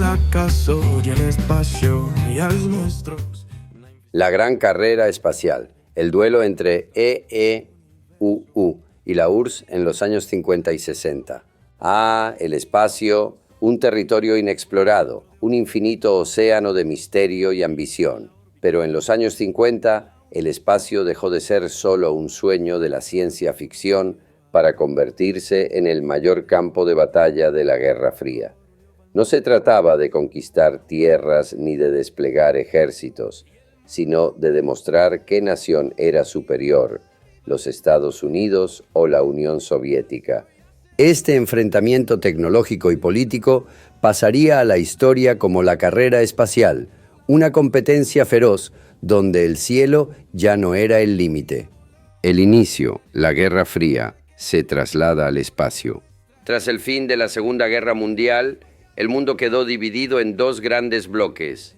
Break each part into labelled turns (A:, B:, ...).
A: fracaso y el espacio ya es nuestro.
B: La gran carrera espacial, el duelo entre EEUU y la URSS en los años 50 y 60. El espacio, un territorio inexplorado, un infinito océano de misterio y ambición. Pero en los años 50, el espacio dejó de ser solo un sueño de la ciencia ficción para convertirse en el mayor campo de batalla de la Guerra Fría. No se trataba de conquistar tierras ni de desplegar ejércitos, sino de demostrar qué nación era superior, los Estados Unidos o la Unión Soviética. Este enfrentamiento tecnológico y político pasaría a la historia como la carrera espacial, una competencia feroz donde el cielo ya no era el límite. El inicio, la Guerra Fría, se traslada al espacio. Tras el fin de la Segunda Guerra Mundial, el mundo quedó dividido en dos grandes bloques.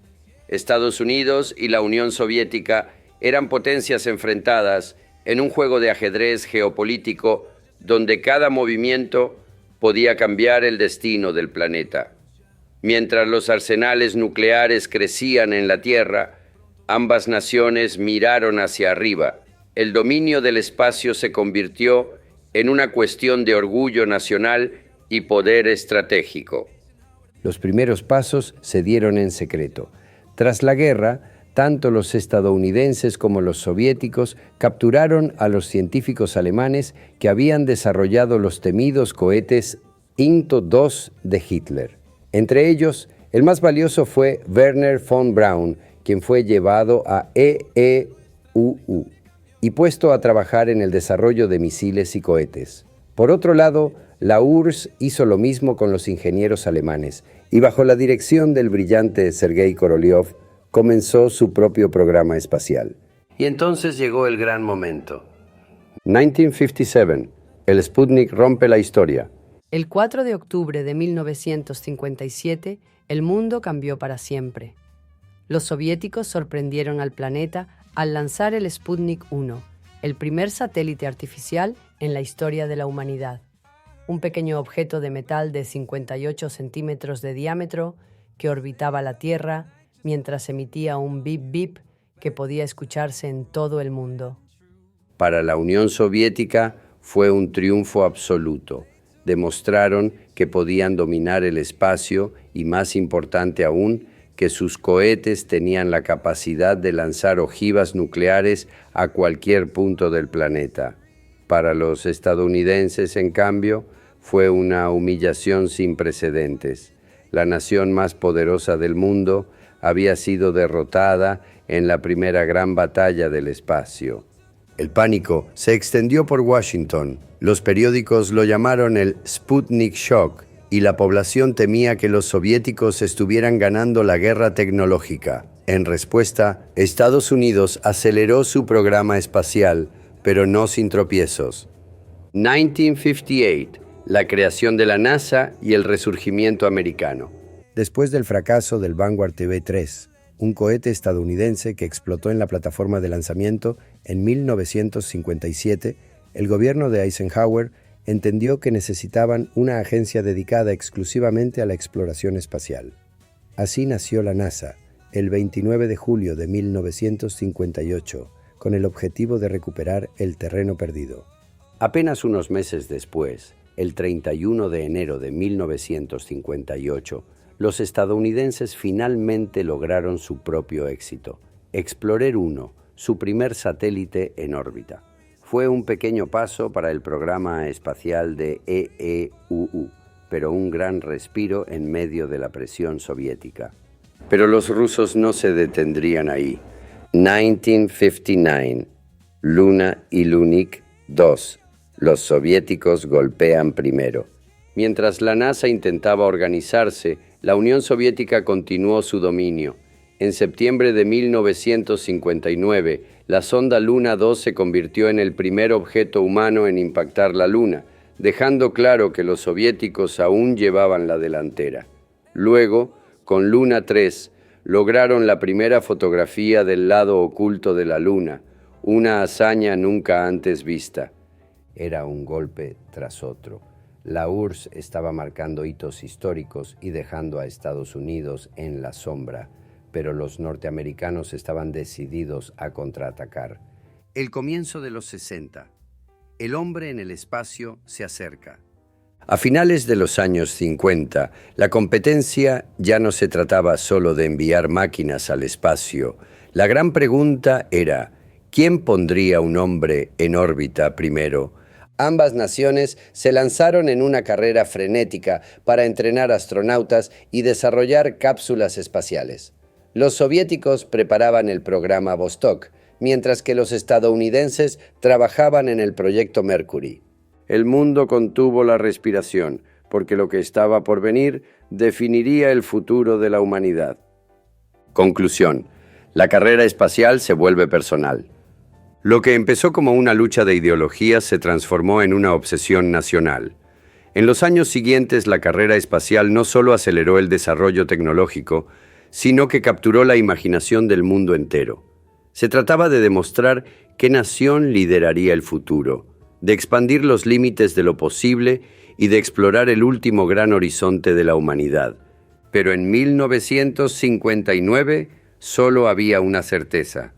B: Estados Unidos y la Unión Soviética eran potencias enfrentadas en un juego de ajedrez geopolítico donde cada movimiento podía cambiar el destino del planeta. Mientras los arsenales nucleares crecían en la Tierra, ambas naciones miraron hacia arriba. El dominio del espacio se convirtió en una cuestión de orgullo nacional y poder estratégico. Los primeros pasos se dieron en secreto. Tras la guerra, tanto los estadounidenses como los soviéticos capturaron a los científicos alemanes que habían desarrollado los temidos cohetes Into II de Hitler. Entre ellos, el más valioso fue Werner von Braun, quien fue llevado a EEUU y puesto a trabajar en el desarrollo de misiles y cohetes. Por otro lado, la URSS hizo lo mismo con los ingenieros alemanes y bajo la dirección del brillante Sergei Korolev comenzó su propio programa espacial. Y entonces llegó el gran momento. 1957, el Sputnik rompe la historia.
C: El 4 de octubre de 1957, el mundo cambió para siempre. Los soviéticos sorprendieron al planeta al lanzar el Sputnik 1, el primer satélite artificial en la historia de la humanidad. Un pequeño objeto de metal de 58 centímetros de diámetro que orbitaba la Tierra mientras emitía un bip bip que podía escucharse en todo el mundo.
B: Para la Unión Soviética fue un triunfo absoluto. Demostraron que podían dominar el espacio y, más importante aún, que sus cohetes tenían la capacidad de lanzar ojivas nucleares a cualquier punto del planeta. Para los estadounidenses, en cambio, fue una humillación sin precedentes. La nación más poderosa del mundo había sido derrotada en la primera gran batalla del espacio. El pánico se extendió por Washington. Los periódicos lo llamaron el Sputnik Shock y la población temía que los soviéticos estuvieran ganando la guerra tecnológica. En respuesta, Estados Unidos aceleró su programa espacial, pero no sin tropiezos. 1958, la creación de la NASA y el resurgimiento americano. Después del fracaso del Vanguard TV-3, un cohete estadounidense que explotó en la plataforma de lanzamiento en 1957, el gobierno de Eisenhower entendió que necesitaban una agencia dedicada exclusivamente a la exploración espacial. Así nació la NASA, el 29 de julio de 1958, con el objetivo de recuperar el terreno perdido. Apenas unos meses después, el 31 de enero de 1958, los estadounidenses finalmente lograron su propio éxito. Explorer 1, su primer satélite en órbita. Fue un pequeño paso para el programa espacial de EEUU, pero un gran respiro en medio de la presión soviética. Pero los rusos no se detendrían ahí. 1959, Luna y Lunik 2. Los soviéticos golpean primero. Mientras la NASA intentaba organizarse, la Unión Soviética continuó su dominio. En septiembre de 1959, la sonda Luna 2 se convirtió en el primer objeto humano en impactar la Luna, dejando claro que los soviéticos aún llevaban la delantera. Luego, con Luna 3, lograron la primera fotografía del lado oculto de la Luna, una hazaña nunca antes vista. Era un golpe tras otro. La URSS estaba marcando hitos históricos y dejando a Estados Unidos en la sombra, pero los norteamericanos estaban decididos a contraatacar. El comienzo de los 60. El hombre en el espacio se acerca. A finales de los años 50, la competencia ya no se trataba solo de enviar máquinas al espacio. La gran pregunta era, ¿quién pondría un hombre en órbita primero? Ambas naciones se lanzaron en una carrera frenética para entrenar astronautas y desarrollar cápsulas espaciales. Los soviéticos preparaban el programa Vostok, mientras que los estadounidenses trabajaban en el proyecto Mercury. El mundo contuvo la respiración, porque lo que estaba por venir definiría el futuro de la humanidad. Conclusión: la carrera espacial se vuelve personal. Lo que empezó como una lucha de ideologías se transformó en una obsesión nacional. En los años siguientes, la carrera espacial no solo aceleró el desarrollo tecnológico, sino que capturó la imaginación del mundo entero. Se trataba de demostrar qué nación lideraría el futuro, de expandir los límites de lo posible y de explorar el último gran horizonte de la humanidad. Pero en 1959 solo había una certeza: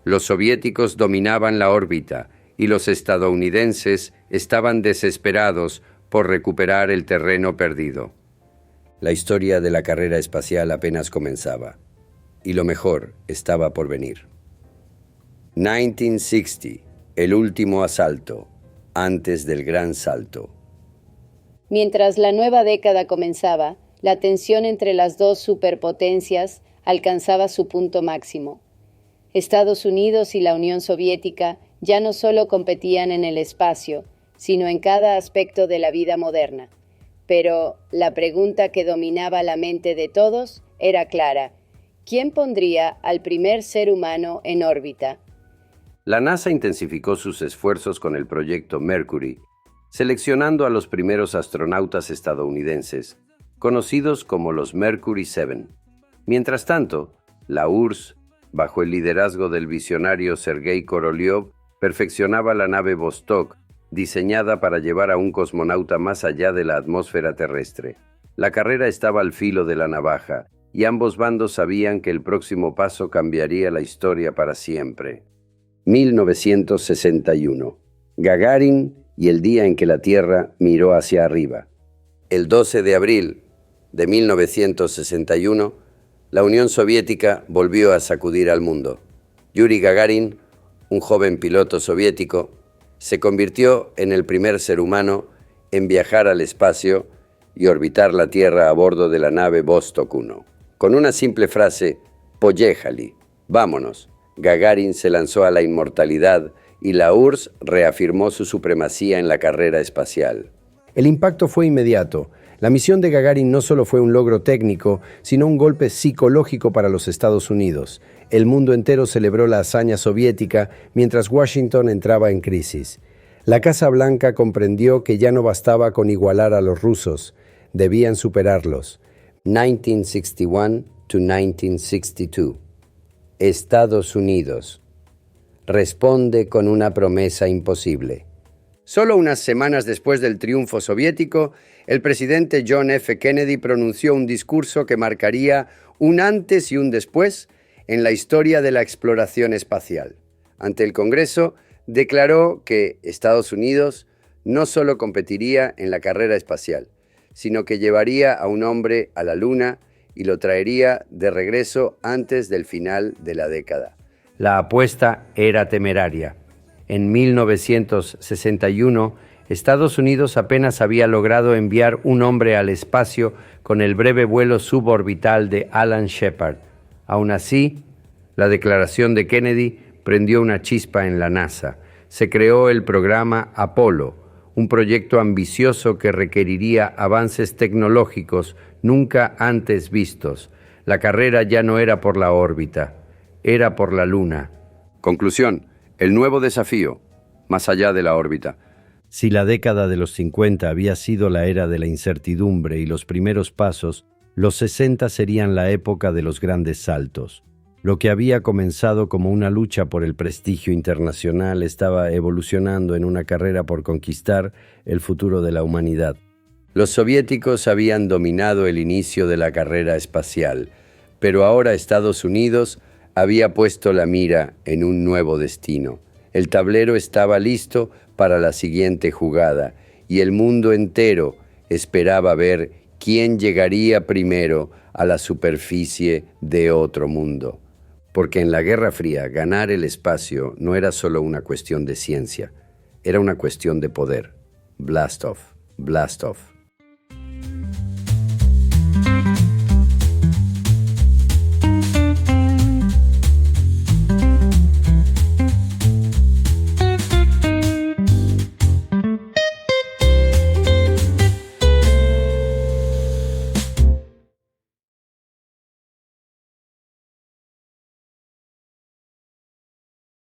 B: los soviéticos dominaban la órbita y los estadounidenses estaban desesperados por recuperar el terreno perdido. La historia de la carrera espacial apenas comenzaba, y lo mejor estaba por venir. 1960, el último asalto, antes del gran salto.
D: Mientras la nueva década comenzaba, la tensión entre las dos superpotencias alcanzaba su punto máximo. Estados Unidos y la Unión Soviética ya no solo competían en el espacio, sino en cada aspecto de la vida moderna. Pero la pregunta que dominaba la mente de todos era clara: ¿quién pondría al primer ser humano en órbita?
B: La NASA intensificó sus esfuerzos con el proyecto Mercury, seleccionando a los primeros astronautas estadounidenses, conocidos como los Mercury 7. Mientras tanto, la URSS, bajo el liderazgo del visionario Sergei Korolev, perfeccionaba la nave Vostok, diseñada para llevar a un cosmonauta más allá de la atmósfera terrestre. La carrera estaba al filo de la navaja, y ambos bandos sabían que el próximo paso cambiaría la historia para siempre. 1961. Gagarin y el día en que la Tierra miró hacia arriba. El 12 de abril de 1961, la Unión Soviética volvió a sacudir al mundo. Yuri Gagarin, un joven piloto soviético, se convirtió en el primer ser humano en viajar al espacio y orbitar la Tierra a bordo de la nave Vostok 1. Con una simple frase, "Poyejali", vámonos, Gagarin se lanzó a la inmortalidad y la URSS reafirmó su supremacía en la carrera espacial. El impacto fue inmediato. La misión de Gagarin no solo fue un logro técnico, sino un golpe psicológico para los Estados Unidos. El mundo entero celebró la hazaña soviética mientras Washington entraba en crisis. La Casa Blanca comprendió que ya no bastaba con igualar a los rusos, debían superarlos. 1961 to 1962. Estados Unidos responde con una promesa imposible. Solo unas semanas después del triunfo soviético, el presidente John F. Kennedy pronunció un discurso que marcaría un antes y un después en la historia de la exploración espacial. Ante el Congreso, declaró que Estados Unidos no solo competiría en la carrera espacial, sino que llevaría a un hombre a la Luna y lo traería de regreso antes del final de la década. La apuesta era temeraria. En 1961, Estados Unidos apenas había logrado enviar un hombre al espacio con el breve vuelo suborbital de Alan Shepard. Aún así, la declaración de Kennedy prendió una chispa en la NASA. Se creó el programa Apolo, un proyecto ambicioso que requeriría avances tecnológicos nunca antes vistos. La carrera ya no era por la órbita, era por la Luna. Conclusión: el nuevo desafío, más allá de la órbita. Si la década de los 50 había sido la era de la incertidumbre y los primeros pasos, los 60 serían la época de los grandes saltos. Lo que había comenzado como una lucha por el prestigio internacional estaba evolucionando en una carrera por conquistar el futuro de la humanidad. Los soviéticos habían dominado el inicio de la carrera espacial, pero ahora Estados Unidos había puesto la mira en un nuevo destino. El tablero estaba listo para la siguiente jugada y el mundo entero esperaba ver quién llegaría primero a la superficie de otro mundo. Porque en la Guerra Fría ganar el espacio no era solo una cuestión de ciencia, era una cuestión de poder. Blast off, blast off.